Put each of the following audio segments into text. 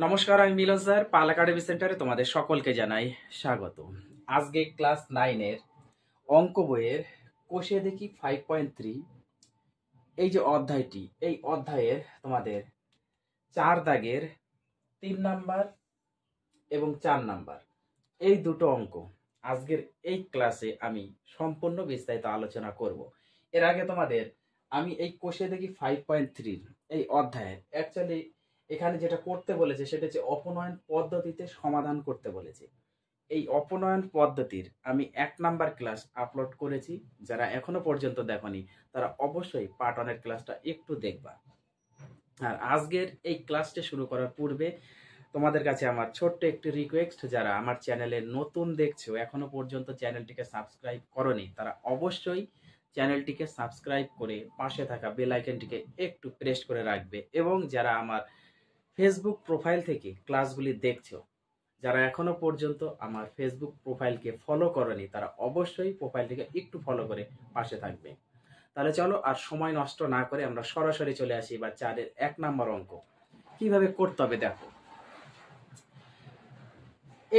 নমস্কার, আমি মিলন স্যার, পাল একাডেমি সেন্টারে তোমাদের সকলকে জানাই স্বাগত। আজকে ক্লাস 9-এর অঙ্ক বইয়ের কোষে দেখি 5.3 এই যে অধ্যায়টি, এই অধ্যায়ের তোমাদের 4 দাগের 3 নাম্বার এবং 4 নাম্বার এই দুটো অঙ্ক আজকের এই ক্লাসে আমি সম্পূর্ণ বিস্তারিত আলোচনা করব। এর আগে তোমাদের আমি এই কোষে দেখি 5.3 এই অধ্যায়ের অ্যাকচুয়ালি এখানে যেটা করতে বলেছে সেটা হচ্ছে অপনয়ন পদ্ধতিতে সমাধান করতে বলেছে। এই অপনয়ন পদ্ধতির আমি 1 নাম্বার ক্লাস আপলোড করেছি। যারা এখনো পর্যন্ত দেখোনি তারা অবশ্যই পার্ট 1 এর ক্লাসটা একটু দেখবা। আর আজকের এই ক্লাসটা শুরু করার পূর্বে তোমাদের কাছে আমার ছোট্ট একটি রিকোয়েস্ট, যারা আমার চ্যানেলে নতুন দেখছো, এখনো পর্যন্ত চ্যানেলটিকে সাবস্ক্রাইব করোনি, তারা অবশ্যই চ্যানেলটিকে সাবস্ক্রাইব করে পাশে থাকা বেল আইকনটিকে একটু প্রেস করে রাখবে। এবং যারা আমার ফেসবুক প্রোফাইল থেকে ক্লাসগুলি দেখছো, যারা এখনো পর্যন্ত আমার ফেসবুক প্রোফাইলকে ফলো করোনি, তারা অবশ্যই প্রোফাইলটিকে একটু ফলো করে পাশে থাকবে। তাহলে চলো আর সময় নষ্ট না করে আমরা সরাসরি চলে আসি এবার 4-এর 1 নাম্বার অঙ্ক কিভাবে করতে হবে। দেখো,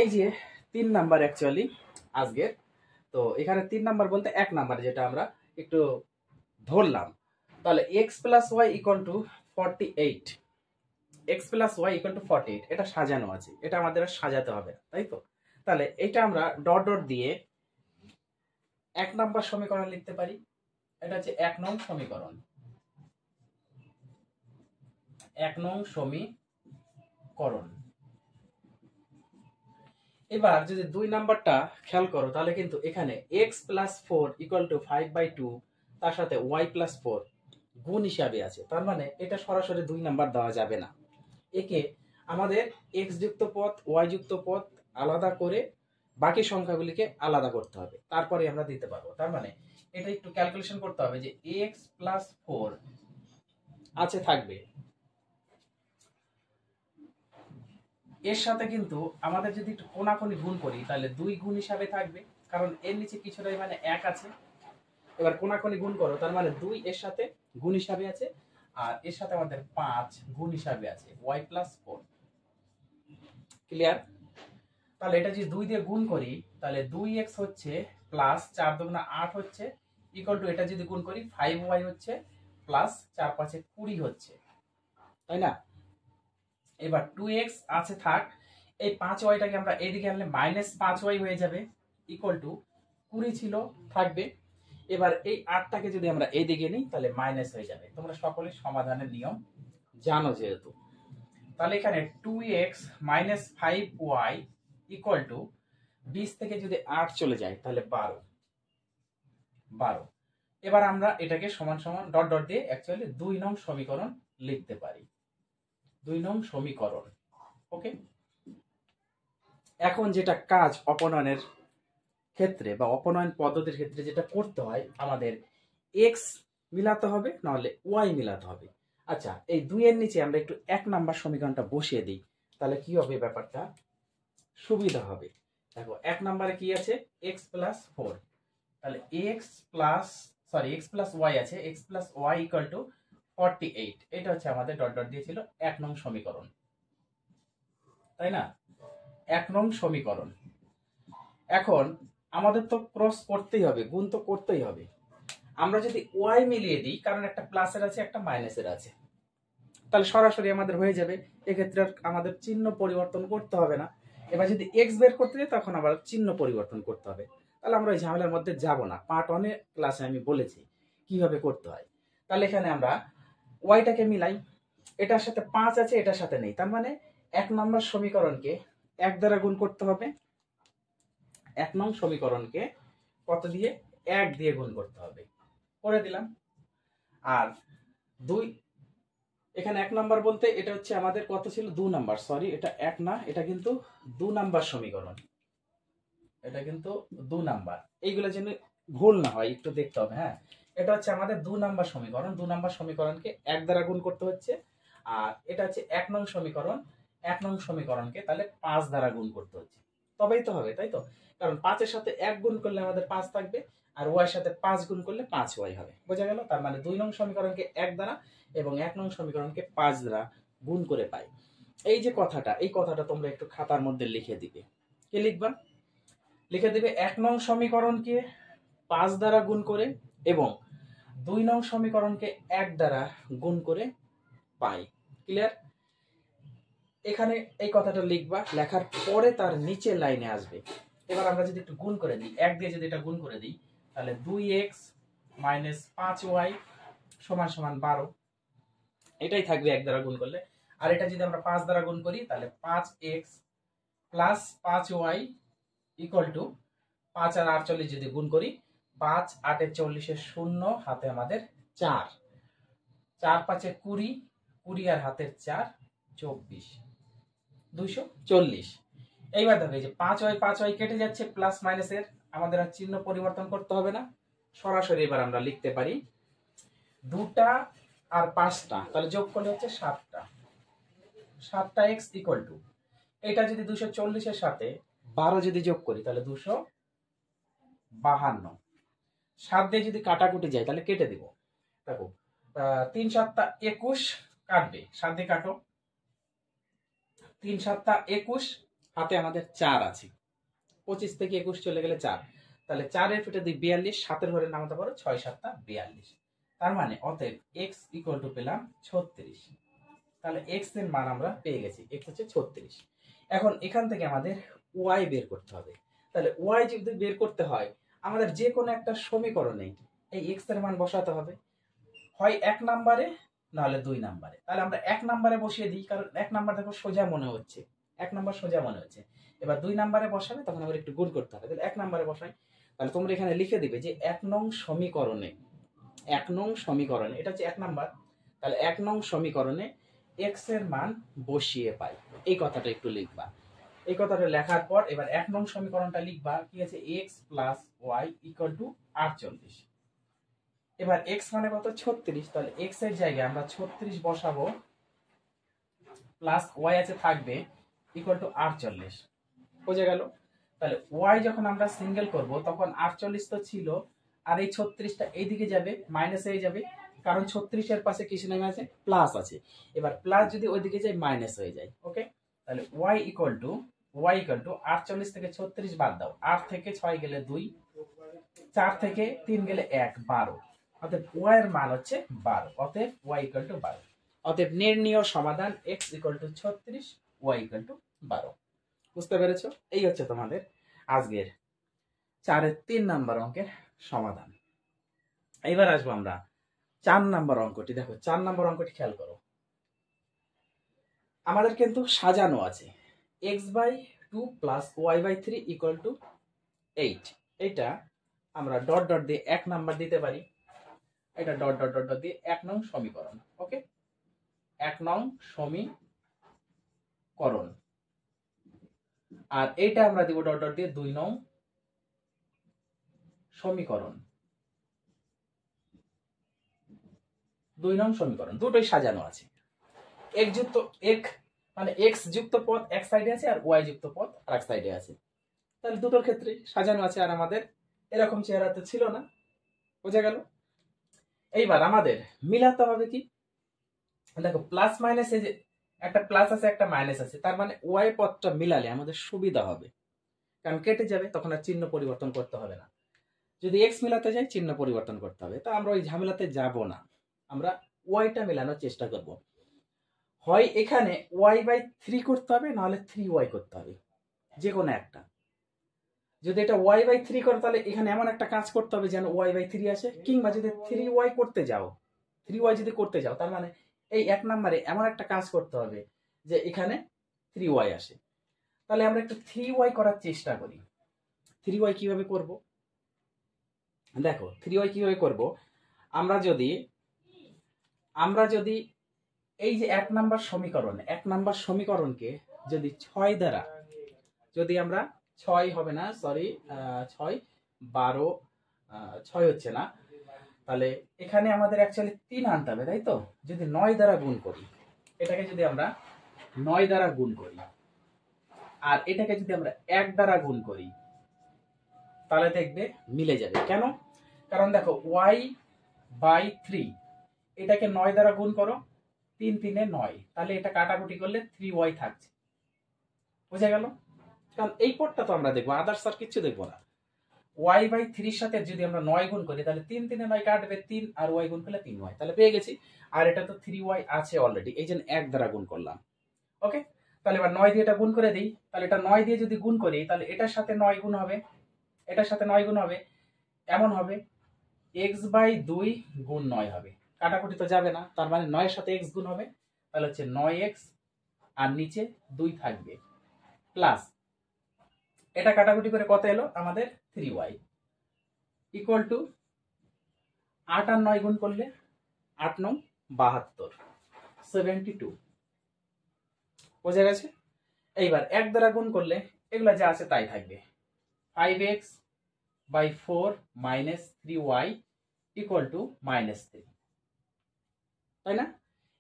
এই যে 3 নাম্বার অ্যাকচুয়ালি আজকের, তো এখানে 3 নাম্বার বলতে 1 নাম্বার যেটা আমরা একটু ধরলাম। তাহলে x plus y equal to 48, x plus y equal to 48 এটা সাজানো আছে, এটা আমাদের সাজাতে হবে, তাই তো? তাহলে এটা আমরা ডট ডট দিয়ে 1 নাম্বার সমীকরণ লিখতে পারি। এটা হচ্ছে 1 নং সমীকরণ, 1 নং সমীকরণ। এবার যদি 2 নাম্বারটা খেয়াল করো, তাহলে কিন্তু এখানে x প্লাস 4 ইকুয়াল টু 5/2 তার সাথে y প্লাস 4 গুণ হিসাবে আছে। তার মানে এটা সরাসরি 2 নাম্বার দেওয়া যাবে না, একে আমাদের x যুক্ত পদ y যুক্ত পদ আলাদা করে বাকি সংখ্যাগুলিকে আলাদা করতে হবে, তারপরে আমরা দিতে পারবো। তার মানে এটা একটু ক্যালকুলেশন করতে হবে যে x প্লাস 4 আছে থাকবে, এর সাথে কিন্তু আমাদের যদি একটু কোনাকুনি গুণ করি তাহলে 2 গুণ হিসাবে থাকবে, কারণ এর নিচে কিছুটাই মানে 1 আছে। এবার কোনাকুনি গুণ করো, তার মানে 2 এর সাথে গুণ হিসাবে আছে, আর এর সাথে আমাদের 5 গুণ হিসাবে আছে y প্লাস 4। ক্লিয়ার? তাহলে এটা যদি 2 দিয়ে গুণ করি তাহলে 2x হচ্ছে প্লাস 4 দুগুণা 8 হচ্ছে ইকুয়াল টু, এটা যদি গুণ করি 5y হচ্ছে প্লাস 4 5 20 হচ্ছে, তাই না? এবার 2x আছে থাক, এই 5yটাকে আমরা এদিকে আনলে মাইনাস 5y হয়ে যাবে ইকুয়াল টু 20 ছিল থাকবে। এবার এই 8টাকে যদি আমরা এইদিকে নিই তাহলে মাইনাস হয়ে যাবে। তোমরা সকলে সমাধানের নিয়ম জানো যেহেতু, তাহলে এখানে 2x minus 5y equal to 20 থেকে যদি 8 চলে যায় তাহলে 12। এবার আমরা এটাকে সমান সমান ডট ডট দিয়ে অ্যাকচুয়ালি 2 নং সমীকরণ লিখতে পারি, 2 নং সমীকরণ। ওকে, এখন যেটা কাজ অপনয়নের ক্ষেত্রে বা অপনয়ন পদ্ধতির ক্ষেত্রে যেটা করতে হয়, আমাদের x মিলাতে হবে নাহলে y মিলাতে হবে। আচ্ছা, এই 2 এর নিচে আমরা একটু 1 নাম্বার সমীকরণটা বসিয়ে দিই, তাহলে কি হবে, ব্যাপারটা সুবিধা হবে। দেখো 1 নম্বরে কি আছে, x প্লাস 4, তাহলে x প্লাস y আছে, x plus y equal to 48। এটা হচ্ছে আমাদের ডট ডট দিয়েছিল 1 নং সমীকরণ, তাই না? 1 নং সমীকরণ। এখন আমাদের তো ক্রস করতেই হবে, গুণ তো করতেই হবে। আমরা যদি y মিলিয়ে দিই, কারণ একটা প্লাসের আছে একটা মাইনাসের আছে, তাহলে সরাসরি আমাদের হয়ে যাবে, এক্ষেত্রে আমাদের চিহ্ন পরিবর্তন করতে হবে না। এবার যদি x বের করতে যাই তখন আবার চিহ্ন পরিবর্তন করতে হবে, তাহলে আমরা ওই ঝামেলার মধ্যে যাব না। পার্ট 1 এর ক্লাসে আমি বলেছি কিভাবে করতে হয়। তাহলে এখানে আমরা ওয়াইটাকে মিলাই, এটার সাথে 5 আছে এটার সাথে নেই, তার মানে 1 নম্বর সমীকরণকে 1 দ্বারা গুণ করতে হবে। 1 নং সমীকরণকে কত দিয়ে, 1 দিয়ে গুণ করতে হবে, করে দিলাম। আর 2, এখানে 1 নাম্বার বলতে এটা হচ্ছে আমাদের কত ছিল, 2 নাম্বার, সরি এটা 1 না, এটা কিন্তু 2 নাম্বার সমীকরণ, এটা কিন্তু 2 নাম্বার। এইগুলো যেন ভুল না হয় একটু দেখতে হবে। হ্যাঁ, এটা হচ্ছে আমাদের 2 নাম্বার সমীকরণ, 2 নাম্বার সমীকরণকে 1 দ্বারা গুণ করতে হচ্ছে। আর এটা হচ্ছে 1 নং সমীকরণ, 1 নং সমীকরণকে তাহলে 5 দ্বারা গুণ করতে হচ্ছে, তবেই তো হবে, তাই তো? কারণ 5 এর সাথে 1 গুণ করলে আমাদের 5 থাকবে, আর y এর সাথে 5 গুণ করলে 5y হবে। বোঝা গেল? তার মানে 2 নং সমীকরণকে 1 দ্বারা এবং 1 নং সমীকরণকে 5 দ্বারা গুণ করে পাই। এই যে কথাটা, এই কথাটা তোমরা একটু খাতার মধ্যে লিখে দিবে। কি লিখবা? লিখে দিবে 1 নং সমীকরণকে 5 দ্বারা গুণ করে এবং 2 নং সমীকরণকে 1 দ্বারা গুণ করে পাই। ক্লিয়ার? এখানে এই কথাটা লিখবা, লেখার পরে তার নিচে লাইনে আসবে। এবার আমরা যদি একটু গুণ করে দিই, 1 দিয়ে যদি এটা গুণ করে দিই, তাহলে 2x মাইনাস 5y সমান সমান 12, এটাই থাকবে 1 দ্বারা গুণ করলে। আর এটা যদি আমরা 5 দ্বারা গুণ করি, তাহলে 5x plus 5y equal to 5 আর 48 যদি গুণ করি, 5 8 এর 40 শূন্য, হাতে আমাদের 4, 4 5 20, 20 আর হাতের 4 24, 240। এইবার দেখো এই যে 5y কেটে যাচ্ছে, প্লাস মাইনাসের আমাদের আর চিহ্ন পরিবর্তন করতে হবে না, সরাসরি এবার আমরা লিখতে পারি 2টা আর 5টা, তাহলে যোগ করলে হচ্ছে 7টা, 7টা x ইকুয়াল টু, এটা যদি 240 এর সাথে 12 যদি যোগ করি তাহলে 252। 7 দিয়ে যদি কাটাকুটি যায় তাহলে কেটে দিব। দেখো 3 7 21 কাটবে, 7 দিয়ে কাটো, 3 7 21, হাতে আমাদের 4 আছে, 25 থেকে 21 চলে গেলে 4, তাহলে 4 এর ফিটে 2 42, 7 এর ঘরে নামাতে পারো 6 7 42। তার মানে অতএব x ইকুয়াল টু পেলাম 36। তাহলে x এর মান আমরা পেয়ে গেছি, x হচ্ছে 36। এখন এখান থেকে আমাদের y বের করতে হবে। তাহলে y যদি বের করতে হয়, আমাদের যে কোনো একটা সমীকরণে এই x এর মান বসাতে হবে, হয় 1 নম্বরে নাহলে 2 নম্বরে। তাহলে আমরা 1 নম্বরে বসিয়ে দিই, কারণ 1 নম্বর দেখো সোজা মনে হচ্ছে, 1 নম্বর সোজা মনে হচ্ছে। এবার 2 নম্বরে বসাবে, তখন আবার একটু গুণ করতে হবে। তাহলে 1 নম্বরে বসাই, তাহলে তোমরা এখানে লিখে দিবে যে 1 নং সমীকরণে, 1 নং সমীকরণে, এটা হচ্ছে 1 নম্বর, তাহলে 1 নং সমীকরণে x এর মান বসিয়ে পাই, এই কথাটা একটু লিখবা। এই কথাটা লেখার পর এবার 1 নং সমীকরণটা লিখবা, কি আছে, x plus y equal to 48। এবার x মানে কত, 36, তাহলে x এর জায়গায় আমরা 36 বসাবো, প্লাস y আছে থাকবে ইকুয়াল টু 48, বুঝে গেল? তাহলে y যখন আমরা সিঙ্গেল করব তখন 48 তো ছিল, আর এই 36টা এইদিকে যাবে, মাইনাস হয়ে যাবে, কারণ 36 এর পাশে কিছু নেমে আছে, প্লাস আছে। এবার প্লাস যদি ওইদিকে যায় মাইনাস হয়ে যায়। ওকে, তাহলে y ইকুয়াল টু 48 থেকে 36 বাদ দাও, 8 থেকে 6 গেলে 2, 4 থেকে 3 গেলে 1, 12, অতএব y এর মান হচ্ছে 12, অতএব y ইকুয়াল টু 12। অতএব নির্ণীয় সমাধান x equal to 36, y equal to 12। বুঝতে পেরেছো? এই হচ্ছে তোমাদের আজকের 4-এর 3 নাম্বার অঙ্কের সমাধান। এবার আসবো আমরা 4 নাম্বার অঙ্কটি। দেখো 4 নাম্বার অঙ্কটি খেয়াল করো, আমাদের কিন্তু সাজানো আছে x/2 plus y/3 equal to 8। এটা আমরা ডট ডট দিয়ে 1 নাম্বার দিতে পারি, এটা ডট ডট ডট দিয়ে 1 নং সমীকরণ। ওকে, 1 নং সমীকরণ, আর এটা আমরা দিব ডট ডট দিয়ে 2 নং সমীকরণ। 2 নং সমীকরণ দুটোই সাজানো আছে, x যুক্ত x মানে x যুক্ত পদ এক সাইডে আছে আর y যুক্ত পদ আরেক সাইডে আছে, তাহলে দুটোর ক্ষেত্রে সাজানো আছে। আর আমাদের এরকম চেহারাতে ছিল না, বোঝা গেল? এইবার আমাদের মিলাতে হবে কি, দেখো প্লাস মাইনাস, এই যে একটা প্লাস আছে একটা মাইনাস আছে, তার মানে y পদটা মিলালে আমাদের সুবিধা হবে, কারণ কেটে যাবে, তখন আর চিহ্ন পরিবর্তন করতে হবে না। যদি x মিলাতে যাই চিহ্ন পরিবর্তন করতে হবে, তা আমরা ওই ঝামেলাতে যাব না, আমরা ওয়াইটা মেলানোর চেষ্টা করব। হয় এখানে y/3 করতে হবে, নাহলে 3y করতে হবে, যে কোনো একটা। যদি এটা y/3 করে তাহলে এখানে এমন একটা কাজ করতে হবে যেন y/3 আসে, কিংবা যদি 3y করতে যাও, 3y যদি করতে যাও, তার মানে এই 1 নম্বরে এমন একটা কাজ করতে হবে যে এখানে 3y আসে। তাহলে আমরা একটু 3y করার চেষ্টা করি। 3y কিভাবে করব? দেখো 3y কিভাবে করব, আমরা যদি এই যে 1 নাম্বার সমীকরণ, 1 নাম্বার সমীকরণকে যদি 6 দ্বারা, যদি আমরা 6 হবে না, সরি 6 12 6 হচ্ছে না, তাহলে এখানে আমাদের অ্যাকচুয়ালি 3 আনতে হবে, তাই তো? যদি 9 দ্বারা গুণ করি, এটাকে যদি আমরা 9 দ্বারা গুণ করি, আর এটাকে যদি আমরা 1 দ্বারা গুণ করি, তাহলে দেখবে মিলে যাবে। কেন? কারণ দেখো y/3, এটাকে 9 দ্বারা গুণ করো, 3 3 9, তাহলে এটা কাটাকুটি করলে 3y থাকছে। বোঝা গেল? কারণ এই পদটা তো আমরা দেখবো, আদার্স আর কিছু দেখবো না। y বাই 3 সাথে যদি আমরা 9 গুণ করি তাহলে 3 3 9 কাটবে 3, আর y গুণ করলে 3y, তাহলে পেয়ে গেছি। আর এটা তো 3y আছে অলরেডি, এই জন্য 1 দ্বারা গুণ করলাম। ওকে, তাহলে এবার 9 দিয়ে এটা গুণ করে দিই। তাহলে এটা 9 দিয়ে যদি গুণ করি তাহলে এটার সাথে 9 গুণ হবে, এটার সাথে 9 গুণ হবে, এমন হবে x বাই 2 গুণ 9 হবে। কাটাকুটি তো যাবে না, তার মানে 9 এর সাথে x গুণ হবে, তাহলে হচ্ছে 9x, আর নিচে 2 থাকবে, প্লাস এটা কাটাকুটি করে কত এলো আমাদের 3y, ইকুয়াল টু 8 আর 9 গুণ করলে 8 9 72, 72। বোঝা গেছে? এইবার 1 দ্বারা গুণ করলে এগুলা যা আছে তাই থাকবে, 5x by 4 minus 3y equal to -3, তাই না?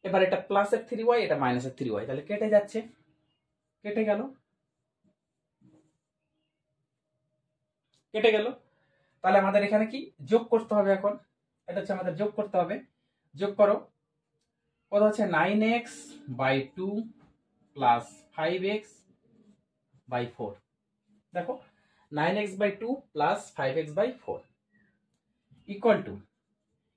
এবার এটা প্লাসের 3y, এটা মাইনাসের 3y, তাহলে কেটে যাচ্ছে, কেটে গেল, কেটে গেল। তাহলে আমাদের এখানে কি যোগ করতে হবে এখন? এটা হচ্ছে আমাদের যোগ করতে হবে। যোগ করো, কত হচ্ছে 9x by 2 plus 5x by 4। দেখো 9x by 2 plus 5x by 4 equal to,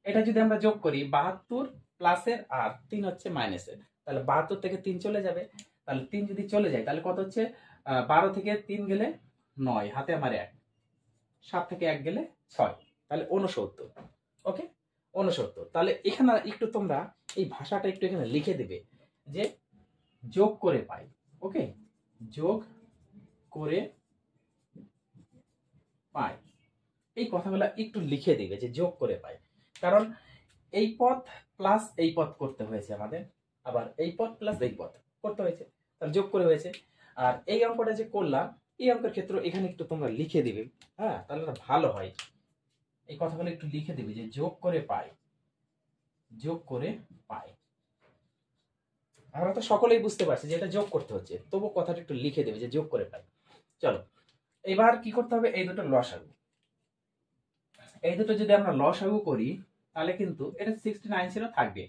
এটা যদি আমরা যোগ করি 72 প্লাসের আর 3 হচ্ছে মাইনাসের, তাহলে 72 থেকে 3 চলে যাবে, তাহলে 3 যদি চলে যায় তাহলে কত হচ্ছে 12 থেকে 3 গেলে 9, হাতে আমার 1, 7 থেকে 1 গেলে 6, তাহলে 69। ওকে, 69। তাহলে এখানে একটু তোমরা এই ভাষাটা একটু এখানে লিখে দেবে যে যোগ করে পাই। ওকে, যোগ করে পাই, এই কথাগুলো একটু লিখে দিবে যে যোগ করে পাই, কারণ এই পথ প্লাস এই পথ করতে হয়েছে আমাদের, আবার এই পথ প্লাস এই পথ করতে হয়েছে, তাহলে যোগ করে হয়েছে। আর এই অঙ্কটা যে করলাম, এই অঙ্কের ক্ষেত্রে এখানে একটু তোমরা লিখে দিবে, হ্যাঁ, তাহলে ভালো হয়। এই কথাগুলো একটু লিখে দিবে যে যোগ করে পাই, যোগ করে পাই। আমরা তো সকলেই বুঝতে পারছি যে এটা যোগ করতে হচ্ছে, তবু কথাটা একটু লিখে দেবে যে যোগ করে পাই। চলো এবার কি করতে হবে, এই দুটো লসাগু, এই দুটো যদি আমরা লসাগু করি তাহলে কিন্তু এটা 69 ছিল, থাকবে,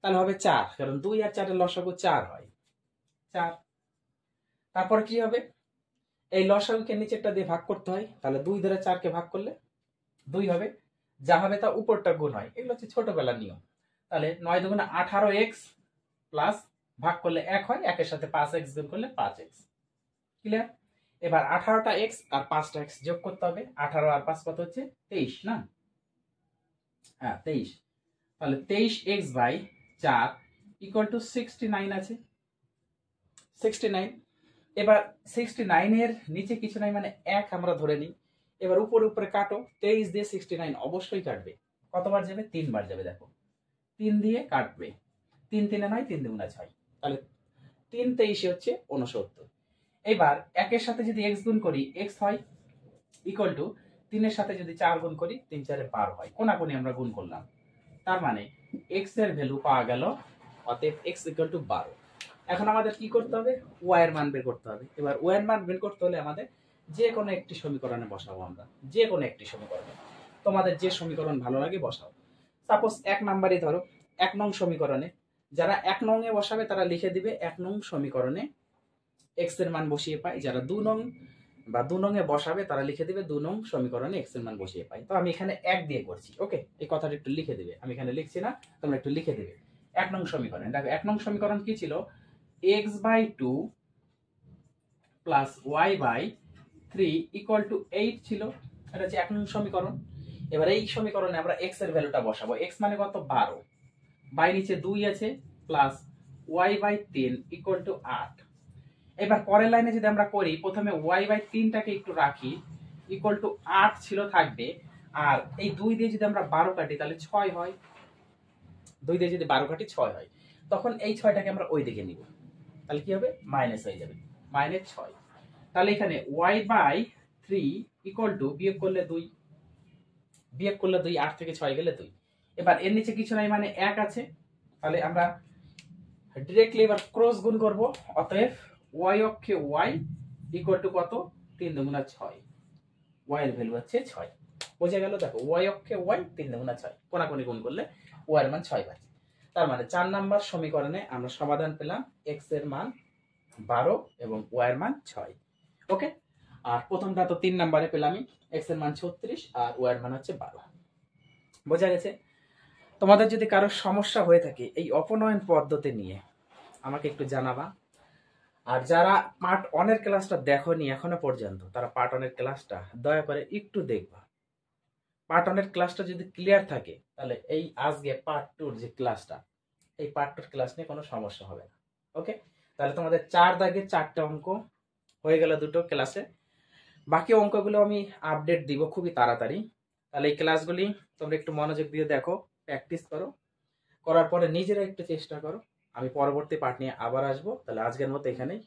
তাহলে হবে 4, কারণ 2 আর 4 এর লসাগু 4 হয়, 4। তারপর কি হবে, এই লসাগুকে নিচেরটা দিয়ে ভাগ করতে হয়, তাহলে 2 দ্বারা 4 কে ভাগ করলে 2 হবে, যা হবে তা উপরটা গুণ হয়, এগুলো হচ্ছে ছোটবেলার নিয়ম। তাহলে 9 দুগুণে 18x প্লাস ভাগ করলে 1 হয়, 1 এর সাথে 5x গুণ করলে 5x, ক্লিয়ার? এবার 18টা x আর 5টা x যোগ করতে হবে, 18 আর 5 কত হচ্ছে 23 না? হ্যাঁ 23, তাহলে 23x বাই 4 ইকুয়াল টু 69 আছে, 69। এবার 69 এর নিচে কিছু নাই, মানে 1 আমরা ধরে নিই। এবার উপরে উপরে কাটো, 23 দিয়ে 69 অবশ্যই কাটবে, কতবার যাবে 3 বার যাবে, দেখো 3 দিয়ে কাটবে, 3 3 9, 3 2 6, তাহলে 3 23 হচ্ছে 69। এবার 1 এর সাথে যদি x গুণ করি x হয়, ইকুয়াল টু 3 এর সাথে যদি 4 গুণ করি 3 4 12 হয়, কোনাকুনি আমরা গুণ করলাম, তার মানে x এর ভ্যালু পাওয়া গেল, অতএব x ইকুয়াল টু 12। এখন আমাদের কি করতে হবে, y এর মান বের করতে হবে। এবার y এর মান বের করতে হলে আমাদের যে কোনো একটি সমীকরণে বসাবো, আমরা যে কোনো একটি সমীকরণে, তোমাদের যে সমীকরণ ভালো লাগে বসাও। সাপোজ 1 নাম্বারই ধরো, 1 নং সমীকরণে, যারা 1 নং এ বসাবে তারা লিখে দিবে 1 নং সমীকরণে x এর মান বসিয়ে পাই, যারা 2 নং বা 2 নং এ বসাবে তারা লিখে দিবে 2 নং সমীকরণে x এর মান বসিয়ে পাই। তো আমি এখানে 1 দিয়ে করছি, ওকে, এই কথাটা একটু লিখে দিবে, আমি এখানে লিখছি না, তোমরা একটু লিখে দিবে। 1 নং সমীকরণ, দেখো 1 নং সমীকরণ কি ছিল, x by 2 plus y by 3 equal to 8 ছিল, এটা হচ্ছে 1 নং সমীকরণ। এবার এই সমীকরণে আমরা x এর ভ্যালুটা বসাবো, x মানে কত 12, বাই নিচে 2 আছে, plus y by 3 equal to 8। এবার পরের লাইনে যদি আমরা করি, প্রথমে y বাই 3টাকে একটু রাখি, ইকুয়াল টু 8 ছিল, থাকবে, আর এই 2 দিয়ে যদি আমরা 12 কাটি তাহলে 6 হয়, 2 দিয়ে যদি 12 কাটি 6 হয়, তখন এই 6টাকে আমরা ওই দিকে নিব, তাহলে কি হবে মাইনাস হয়ে যাবে, -6। তাহলে এখানে y বাই 3 ইকুয়াল টু, বিয়োগ করলে 2, বিয়োগ করলে 2, 8 থেকে 6 গেলে 2। এবার এর নিচে কিছু নাই, মানে 1 আছে, তাহলে আমরা ডিরেক্টলি এবার ক্রস গুণ করব, অতএব y অক্ষে y ইকুয়াল টু কত, 3 দুগুণা 6, y এর ভ্যালু হচ্ছে 6। বোঝা গেল? দেখো y অক্ষে y, 3 দুগুণা 6, কোনাকুনি গুণ করলে y এর মান 6 পাচ্ছি। তার মানে 4 নাম্বার সমীকরণে আমরা সমাধান পেলাম এক্স এর মান 12 এবং ওয়াই এর মান 6। ওকে, আর প্রথমটা তো 3 নাম্বারে পেলামই, এক্স এর মান 36 আর ওয়াই এর মান হচ্ছে 12। বোঝা গেছে? তোমাদের যদি কারো সমস্যা হয়ে থাকে এই অপনয়ন পদ্ধতি নিয়ে আমাকে একটু জানাবা। আর যারা পার্ট 1 এর ক্লাসটা দেখোনি এখনো পর্যন্ত, তারা পার্ট 1 এর ক্লাসটা দয়া করে একটু দেখবা। পার্ট 1 এর ক্লাসটা যদি ক্লিয়ার থাকে তাহলে এই আজকে পার্ট 2 যে ক্লাসটা, এই পার্ট 2 ক্লাস নিয়ে কোনো সমস্যা হবে না। ওকে, তাহলে তোমাদের 4 দাগে 4টা অঙ্ক হয়ে গেল দুটো ক্লাসে। বাকি অঙ্কগুলো আমি আপডেট দিব খুবই তাড়াতাড়ি। তাহলে এই ক্লাসগুলি তোমরা একটু মনোযোগ দিয়ে দেখো, প্র্যাকটিস করো, করার পরে নিজেরা একটু চেষ্টা করো। আমি পরবর্তী পার্ট নিয়ে আবার আসবো। তাহলে আজকের মতো এখানেই